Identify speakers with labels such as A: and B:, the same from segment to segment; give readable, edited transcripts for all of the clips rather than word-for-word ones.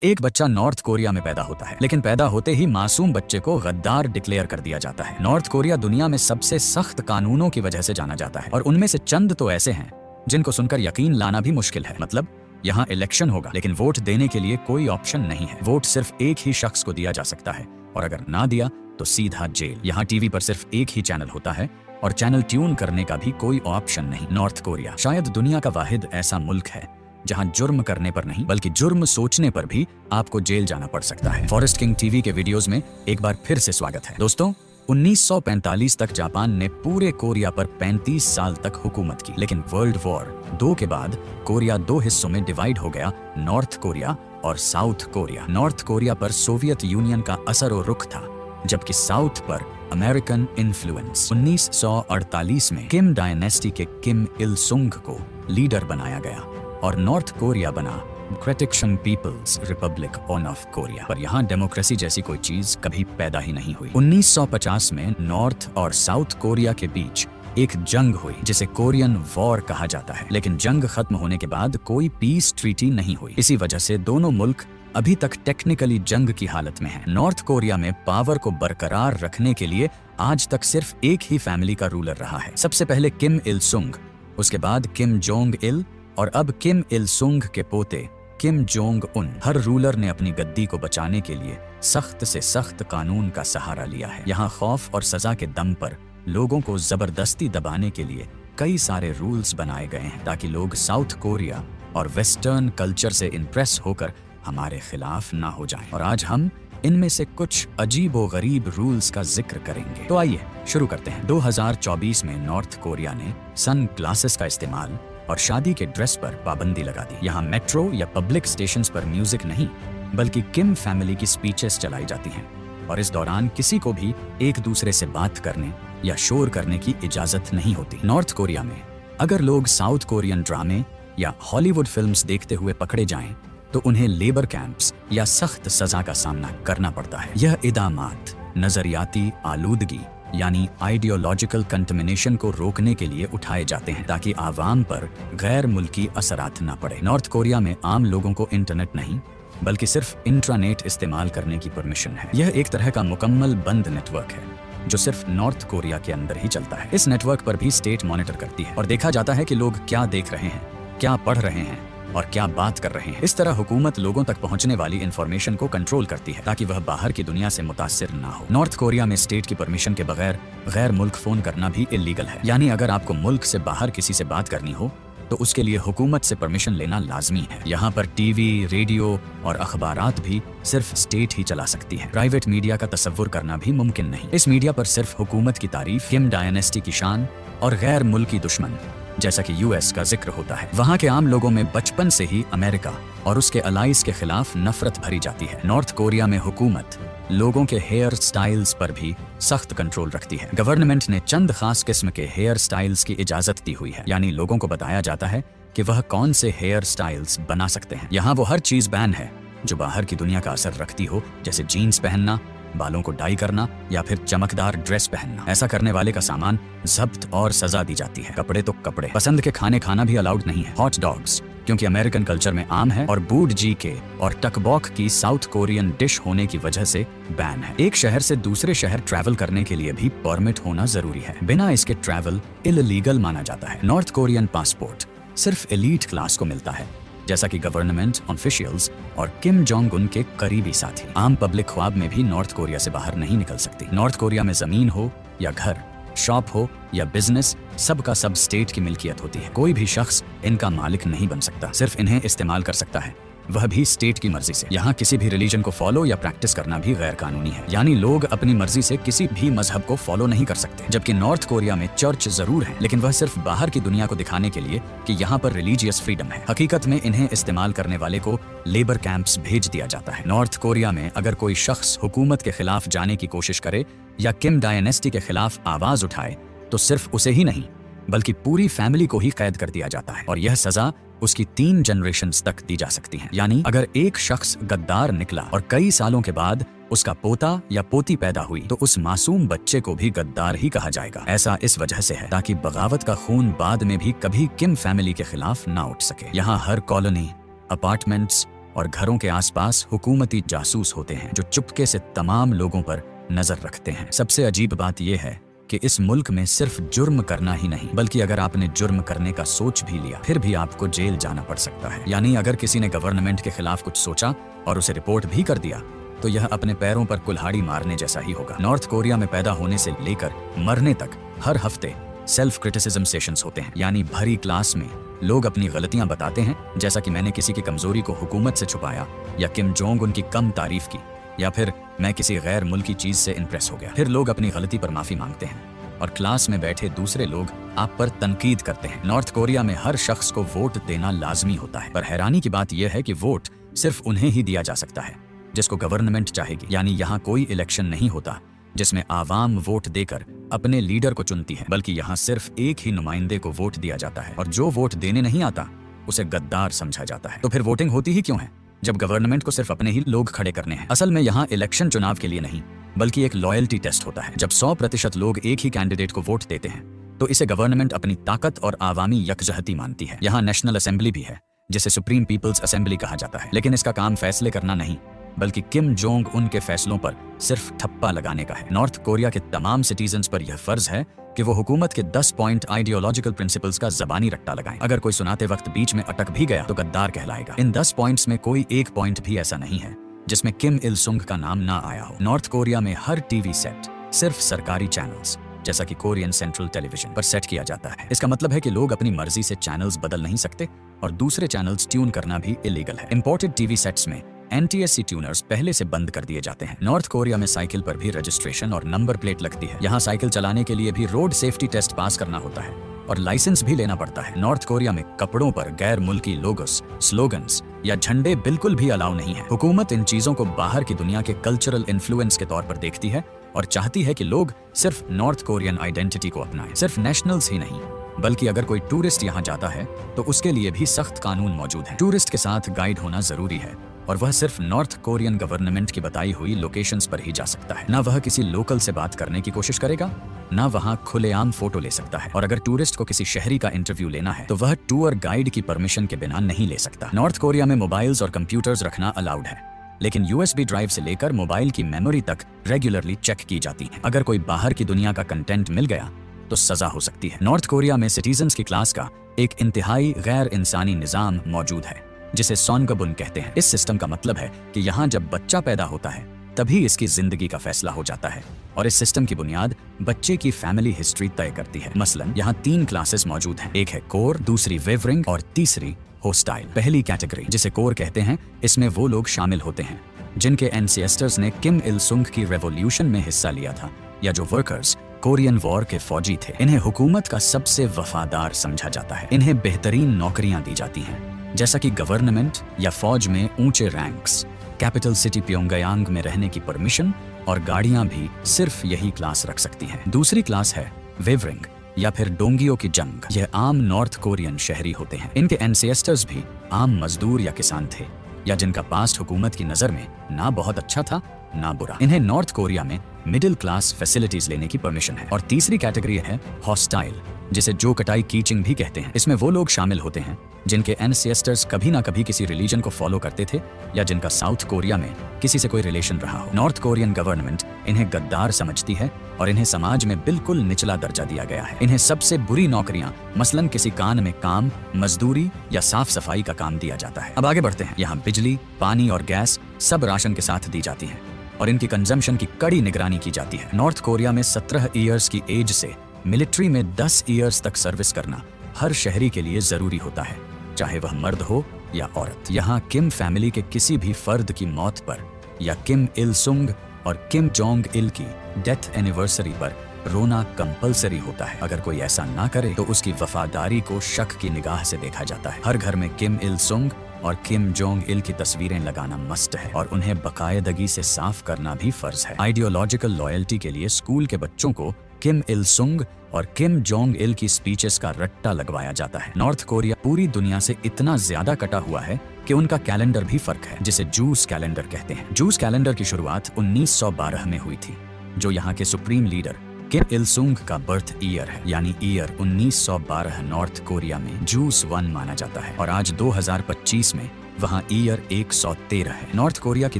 A: एक बच्चा north Korea में पैदा होता है, लेकिन पैदा होते ही मासूम बच्चे को गद्दार डिक्लेयर कर दिया जाता है। नॉर्थ कोरिया दुनिया में सबसे सख्त कानूनों की वजह से जाना जाता है और उनमें से चंद तो ऐसे हैं जिनको सुनकर यकीन लाना भी मुश्किल है। मतलब यहाँ इलेक्शन होगा, लेकिन वोट देने के लिए कोई ऑप्शन नहीं है। वोट सिर्फ एक ही शख्स को दिया जा सकता है और अगर ना दिया तो सीधा जेल। यहाँ टीवी पर सिर्फ एक ही चैनल होता है और चैनल ट्यून करने का भी कोई ऑप्शन नहीं। नॉर्थ कोरिया शायद दुनिया का वाहिद ऐसा मुल्क है जहां जुर्म करने पर नहीं बल्कि जुर्म सोचने पर भी आपको जेल जाना पड़ सकता है। फॉरेस्ट किंग टीवी के वीडियोस में एक बार फिर से स्वागत है। दोस्तों, 1945 तक जापान ने पूरे कोरिया पर 35 साल तक हुकूमत की, लेकिन वर्ल्ड वॉर 2 के बाद कोरिया 2 हिस्सों में डिवाइड हो गया, नॉर्थ कोरिया और साउथ कोरिया। नॉर्थ कोरिया पर सोवियत यूनियन का असर और रुख था, जबकि साउथ पर अमेरिकन इन्फ्लुएंस। 1948 में किम डायनेस्टी के किम इल सुंग को लीडर बनाया गया और नॉर्थ कोरिया बना क्रेटिक्शन पीपल्स रिपब्लिक ऑफ कोरिया। पर यहाँ डेमोक्रेसी जैसी कोई चीज कभी पैदा ही नहीं हुई। 1950 में नॉर्थ और साउथ कोरिया के बीच एक जंग हुई जिसे कोरियन वॉर कहा जाता है, लेकिन जंग खत्म होने के बाद कोई पीस ट्रीटी नहीं हुई। इसी वजह से दोनों मुल्क अभी तक टेक्निकली जंग की हालत में हैं। नॉर्थ कोरिया में पावर को बरकरार रखने के लिए आज तक सिर्फ एक ही फैमिली का रूलर रहा है। सबसे पहले किम इल सुंग, उसके बाद किम जोंग इल और अब किम इल सुंग के पोते किम जोंग उन। हर रूलर ने अपनी गद्दी को बचाने के लिए सख्त से सख्त कानून का सहारा लिया है। यहाँ खौफ और सजा के दम पर लोगों को जबरदस्ती दबाने के लिए कई सारे रूल्स बनाए गए हैं ताकि लोग साउथ कोरिया और वेस्टर्न कल्चर से इम्प्रेस होकर हमारे खिलाफ ना हो जाएं। और आज हम इनमें से कुछ अजीब व गरीब रूल्स का जिक्र करेंगे। तो आइए शुरू करते हैं। 2024 में नॉर्थ कोरिया ने सन ग्लासेस का इस्तेमाल और शादी के ड्रेस पर पाबंदी लगा दी। यहाँ मेट्रो या पब्लिक स्टेशंस पर म्यूजिक नहीं बल्कि किम फैमिली की स्पीचेस चलाई जाती हैं और इस दौरान किसी को भी एक दूसरे से बात करने या शोर करने की इजाजत नहीं होती। नॉर्थ कोरिया में अगर लोग साउथ कोरियन ड्रामे या हॉलीवुड फिल्म्स देखते हुए पकड़े जाएं तो उन्हें लेबर कैंप्स या सख्त सजा का सामना करना पड़ता है। यह इदामात नजरियाती आलूदगी यानी आइडियोलॉजिकल कंटमिनेशन को रोकने के लिए उठाए जाते हैं ताकि आवाम पर गैर मुल्की असरात न पड़े। नॉर्थ कोरिया में आम लोगों को इंटरनेट नहीं बल्कि सिर्फ इंट्रानेट इस्तेमाल करने की परमिशन है। यह एक तरह का मुकम्मल बंद नेटवर्क है जो सिर्फ नॉर्थ कोरिया के अंदर ही चलता है। इस नेटवर्क पर भी स्टेट मॉनिटर करती है और देखा जाता है कि लोग क्या देख रहे हैं, क्या पढ़ रहे हैं और क्या बात कर रहे हैं। इस तरह हुकूमत लोगों तक पहुंचने वाली इंफॉर्मेशन को कंट्रोल करती है ताकि वह बाहर की दुनिया से मुतासिर ना हो। नॉर्थ कोरिया में स्टेट की परमिशन के बगैर गैर मुल्क फोन करना भी इल्लीगल है। यानी अगर आपको मुल्क से बाहर किसी से बात करनी हो तो उसके लिए हुकूमत से परमिशन लेना लाजमी है। यहाँ पर टीवी, रेडियो और अखबारात भी सिर्फ स्टेट ही चला सकती है। प्राइवेट मीडिया का तसव्वुर करना भी मुमकिन नहीं। इस मीडिया पर सिर्फ हुकूमत की तारीफ, किम डायनेस्टी की शान और गैर मुल्की दुश्मन जैसा कि यूएस का जिक्र होता है। वहाँ के आम लोगों में बचपन से ही अमेरिका और उसके अलाइज के खिलाफ नफरत भरी जाती है। नॉर्थ कोरिया में हुकूमत लोगों के हेयर स्टाइल्स पर भी सख्त कंट्रोल रखती है। गवर्नमेंट ने चंद खास किस्म के हेयर स्टाइल्स की इजाजत दी हुई है, यानी लोगों को बताया जाता है कि वह कौन से हेयर स्टाइल्स बना सकते हैं। यहाँ वो हर चीज बैन है जो बाहर की दुनिया का असर रखती हो, जैसे जीन्स पहनना, बालों को डाई करना या फिर चमकदार ड्रेस पहनना। ऐसा करने वाले का सामान जब्त और सजा दी जाती है। कपड़े तो कपड़े, पसंद के खाने खाना भी अलाउड नहीं है। हॉट डॉग्स क्योंकि अमेरिकन कल्चर में आम है और बूड जी के और टकबॉक की साउथ कोरियन डिश होने की वजह से बैन है। एक शहर से दूसरे शहर ट्रैवल करने के लिए भी परमिट होना जरूरी है, बिना इसके ट्रैवल इल्लीगल माना जाता है। नॉर्थ कोरियन पासपोर्ट सिर्फ एलीट क्लास को मिलता है, जैसा कि गवर्नमेंट ऑफिशियल्स और किम जोंग उन के करीबी साथी। आम पब्लिक ख्वाब में भी नॉर्थ कोरिया से बाहर नहीं निकल सकती। नॉर्थ कोरिया में जमीन हो या घर, शॉप हो या बिजनेस, सबका सब स्टेट की मिल्कियत होती है। कोई भी शख्स इनका मालिक नहीं बन सकता, सिर्फ इन्हें इस्तेमाल कर सकता है, वह भी स्टेट की मर्जी से। यहाँ किसी भी रिलीजन को फॉलो या प्रैक्टिस करना भी गैर कानूनी है, यानी लोग अपनी मर्जी से किसी भी मजहब को फॉलो नहीं कर सकते। जबकि नॉर्थ कोरिया में चर्च जरूर है, लेकिन वह सिर्फ बाहर की दुनिया को दिखाने के लिए कि यहाँ पर रिलीजियस फ्रीडम है। हकीकत में इन्हें इस्तेमाल करने वाले को लेबर कैंप्स भेज दिया जाता है। नॉर्थ कोरिया में अगर कोई शख्स हुकूमत के खिलाफ जाने की कोशिश करे या किम डायनेस्टी के खिलाफ आवाज उठाए तो सिर्फ उसे ही नहीं बल्कि पूरी फैमिली को ही कैद कर दिया जाता है और यह सजा उसकी 3 जनरेशंस तक दी जा सकती है। यानी अगर एक शख्स गद्दार निकला और कई सालों के बाद उसका पोता या पोती पैदा हुई तो उस मासूम बच्चे को भी गद्दार ही कहा जाएगा। ऐसा इस वजह से है ताकि बगावत का खून बाद में भी कभी किम फैमिली के खिलाफ ना उठ सके। यहाँ हर कॉलोनी, अपार्टमेंट्स और घरों के आसपास हुकूमती जासूस होते हैं जो चुपके से तमाम लोगों पर नजर रखते हैं। सबसे अजीब बात यह है कि इस मुल्क में सिर्फ जुर्म करना ही नहीं, बल्कि अगर आपने जुर्म करने का सोच भी लिया फिर भी आपको जेल जाना पड़ सकता है। यानी अगर किसी ने गवर्नमेंट के खिलाफ कुछ सोचा और उसे रिपोर्ट भी कर दिया तो यह अपने पैरों पर कुल्हाड़ी मारने जैसा ही होगा। नॉर्थ कोरिया में पैदा होने से लेकर मरने तक हर हफ्ते सेल्फ क्रिटिसिज्म सेशंस होते हैं। यानी भरी क्लास में लोग अपनी गलतियां बताते हैं, जैसा कि मैंने किसी की कमजोरी को हुकूमत से छुपाया, या किम जोंग उनकी कम तारीफ की, या फिर मैं किसी गैर मुल्की चीज से इंप्रेस हो गया। फिर लोग अपनी गलती पर माफी मांगते हैं और क्लास में बैठे दूसरे लोग आप पर तनकीद करते हैं। नॉर्थ कोरिया में हर शख्स को वोट देना लाजमी होता है, पर हैरानी की बात यह है कि वोट सिर्फ उन्हें ही दिया जा सकता है जिसको गवर्नमेंट चाहेगी। यानी यहाँ कोई इलेक्शन नहीं होता जिसमें आवाम वोट देकर अपने लीडर को चुनती है, बल्कि यहाँ सिर्फ एक ही नुमाइंदे को वोट दिया जाता है और जो वोट देने नहीं आता उसे गद्दार समझा जाता है। तो फिर वोटिंग होती ही क्यों है जब गवर्नमेंट को सिर्फ अपने ही लोग खड़े करने हैं? असल में यहाँ इलेक्शन चुनाव के लिए नहीं बल्कि एक लॉयल्टी टेस्ट होता है। जब 100% लोग एक ही कैंडिडेट को वोट देते हैं तो इसे गवर्नमेंट अपनी ताकत और आवामी यकजहती मानती है। यहाँ नेशनल असेंबली भी है जिसे सुप्रीम पीपल्स असेंबली कहा जाता है, लेकिन इसका काम फैसले करना नहीं बल्कि किम जोंग उनके फैसलों पर सिर्फ ठप्पा लगाने का है। नॉर्थ कोरिया के तमाम सिटीजन्स पर यह फर्ज है कि वो हुकूमत के 10 पॉइंट आइडियोलॉजिकल प्रिंसिपल्स का ज़बानी रट्टा लगाएं। अगर कोई सुनाते वक्त बीच में अटक भी गया तो गद्दार कहलाएगा। इन 10 पॉइंट्स में कोई एक पॉइंट भी ऐसा नहीं है जिसमें किम इल सुंग का नाम ना आया हो। नॉर्थ कोरिया में हर टीवी सेट सिर्फ सरकारी चैनल्स जैसा कि कोरियन सेंट्रल टेलीविजन पर सेट किया जाता है। इसका मतलब है कि लोग अपनी मर्जी से चैनल्स बदल नहीं सकते और दूसरे चैनल्स ट्यून करना भी इलीगल है। इंपोर्टेड टीवी सेट्स में NTSC ट्यूनर्स पहले से बंद कर दिए जाते हैं। नॉर्थ कोरिया में साइकिल पर भी रजिस्ट्रेशन और नंबर प्लेट लगती है। यहाँ साइकिल चलाने के लिए भी रोड सेफ्टी टेस्ट पास करना होता है और लाइसेंस भी लेना पड़ता है। नॉर्थ कोरिया में कपड़ों पर गैर मुल्की लोगोस, स्लोगन्स या झंडे बिल्कुल भी अलाउ नहीं है। हुकूमत इन चीजों को बाहर की दुनिया के कल्चरल इन्फ्लुएंस के तौर पर देखती है और चाहती है कि लोग सिर्फ नॉर्थ कोरियन आइडेंटिटी को अपनाएं। सिर्फ नेशनल्स ही नहीं बल्कि अगर कोई टूरिस्ट यहाँ जाता है तो उसके लिए भी सख्त कानून मौजूद है। टूरिस्ट के साथ गाइड होना जरूरी है और वह सिर्फ नॉर्थ कोरियन गवर्नमेंट की बताई हुई लोकेशंस पर ही जा सकता है। ना वह किसी लोकल से बात करने की कोशिश करेगा, ना वहाँ खुलेआम फोटो ले सकता है। और अगर टूरिस्ट को किसी शहरी का इंटरव्यू लेना है तो वह टूर गाइड की परमिशन के बिना नहीं ले सकता। नॉर्थ कोरिया में मोबाइल्स और कंप्यूटर्स रखना अलाउड है, लेकिन USB ड्राइव से लेकर मोबाइल की मेमोरी तक रेगुलरली चेक की जाती है। अगर कोई बाहर की दुनिया का कंटेंट मिल गया तो सजा हो सकती है। नॉर्थ कोरिया में सिटीजन्स की क्लास का एक इंतहाई गैर इंसानी निजाम मौजूद है जिसे सोनगबुन कहते हैं। इस सिस्टम का मतलब है कि यहाँ जब बच्चा पैदा होता है तभी इसकी जिंदगी का फैसला हो जाता है और इस सिस्टम की बुनियाद बच्चे की फैमिली हिस्ट्री तय करती है। मसलन यहाँ 3 क्लासेस मौजूद हैं। एक है कोर, दूसरी वेवरिंग और तीसरी होस्टाइल। पहली कैटेगरी जिसे कोर कहते हैं, इसमें वो लोग शामिल होते हैं जिनके एंसेस्टर्स ने किम इल सुंग की रेवोल्यूशन में हिस्सा लिया था या जो वर्कर्स कोरियन वॉर के फौजी थे। इन्हें हुकूमत का सबसे वफादार समझा जाता है। इन्हें बेहतरीन नौकरियां दी जाती हैं जैसा कि गवर्नमेंट या फौज में ऊंचे रैंक्स, कैपिटल सिटी प्योंगयांग में रहने की परमिशन और गाड़ियां भी सिर्फ यही क्लास रख सकती हैं। दूसरी क्लास है वेवरिंग या फिर डोंगियों की जंग। यह आम नॉर्थ कोरियन शहरी होते हैं। इनके एंसेस्टर्स भी आम मजदूर या किसान थे या जिनका पास्ट हुकूमत की नजर में ना बहुत अच्छा था ना बुरा। इन्हें नॉर्थ कोरिया में मिडिल क्लास फैसिलिटीज लेने की परमिशन है। और तीसरी कैटेगरी है हॉस्टाइल जिसे जो कटाई कीचिंग भी कहते हैं। इसमें वो लोग शामिल होते हैं जिनके एंसेस्टर्स कभी ना कभी किसी रिलीजन को फॉलो करते थे या जिनका साउथ कोरिया में किसी से कोई रिलेशन रहा हो। नॉर्थ कोरियन गवर्नमेंट इन्हें गद्दार समझती है और इन्हें समाज में बिल्कुल निचला दर्जा दिया गया है। इन्हें सबसे बुरी नौकरियां मसलन किसी कान में काम, मजदूरी या साफ सफाई का काम दिया जाता है। अब आगे बढ़ते हैं। यहाँ बिजली, पानी और गैस सब राशन के साथ दी जाती हैं और इनकी कंजम्पशन की कड़ी निगरानी की जाती है। नॉर्थ कोरिया में 17 ईयर्स की एज से मिलिट्री में 10 ईयर्स तक सर्विस करना हर शहरी के लिए जरूरी होता है, चाहे वह मर्द हो या औरत। यहाँ किम फैमिली के किसी भी फर्द की मौत पर या किम इल सुंग और किम जोंग इल की डेथ एनिवर्सरी पर रोना कंपलसरी होता है। अगर कोई ऐसा ना करे तो उसकी वफादारी को शक की निगाह से देखा जाता है। हर घर में किम इल सुंग और किम जोंग इल की तस्वीरें लगाना मस्ट है और उन्हें बकायदगी से साफ करना भी फर्ज है। आइडियोलॉजिकल लॉयल्टी के लिए स्कूल के बच्चों को किम इल सुंग और किम जोंग इल की स्पीचेस का रट्टा लगवाया जाता है। नॉर्थ कोरिया पूरी दुनिया से इतना ज्यादा कटा हुआ है कि उनका कैलेंडर भी फर्क है जिसे जूस कैलेंडर कहते हैं। जूस कैलेंडर की शुरुआत 1912 में हुई थी जो यहाँ के सुप्रीम लीडर किम इल सुंग का बर्थ ईयर है, यानी ईयर 1912 नॉर्थ कोरिया में जूस 1 माना जाता है। और आज 2025 में वहाँ ईयर 113 है। नॉर्थ कोरिया की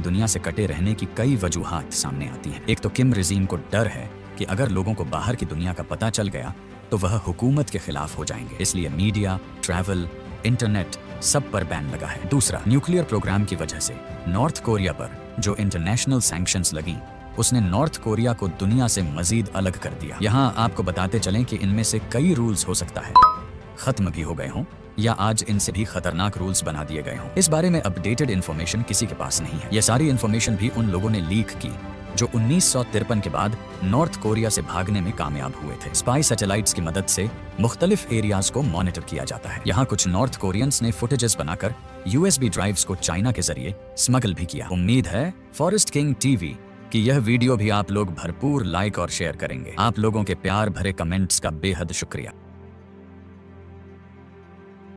A: दुनिया से कटे रहने की कई वजूहात सामने आती हैं। एक तो किम रिजीम को डर है कि अगर लोगों को बाहर की दुनिया का पता चल गया तो वह हुकूमत के खिलाफ हो जाएंगे, इसलिए मीडिया, ट्रैवल, इंटरनेट सब पर बैन लगा है। दूसरा, न्यूक्लियर प्रोग्राम की वजह से नॉर्थ कोरिया पर जो इंटरनेशनल सैंक्शंस लगी उसने नॉर्थ कोरिया को दुनिया से मजीद अलग कर दिया। यहाँ आपको बताते चलें कि इनमें से कई रूल्स हो सकता है खत्म भी हो गए हों या आज इनसे भी खतरनाक रूल्स बना दिए गए हों। इस बारे में अपडेटेड इन्फॉर्मेशन किसी के पास नहीं है। ये सारी इन्फॉर्मेशन भी उन लोगों ने लीक की जो 1953 के बाद नॉर्थ कोरिया से भागने में कामयाब हुए थे। स्पाई सैटेलाइट्स की मदद से मुख्तलिफ एरियाज को मॉनिटर किया जाता है। यहाँ कुछ नॉर्थ कोरियंस ने फुटेजेस बनाकर USB ड्राइव्स को चाइना के जरिए स्मगल भी किया। उम्मीद है फॉरेस्ट किंग टीवी कि यह वीडियो भी आप लोग भरपूर लाइक और शेयर करेंगे। आप लोगों के प्यार भरे कमेंट्स का बेहद शुक्रिया।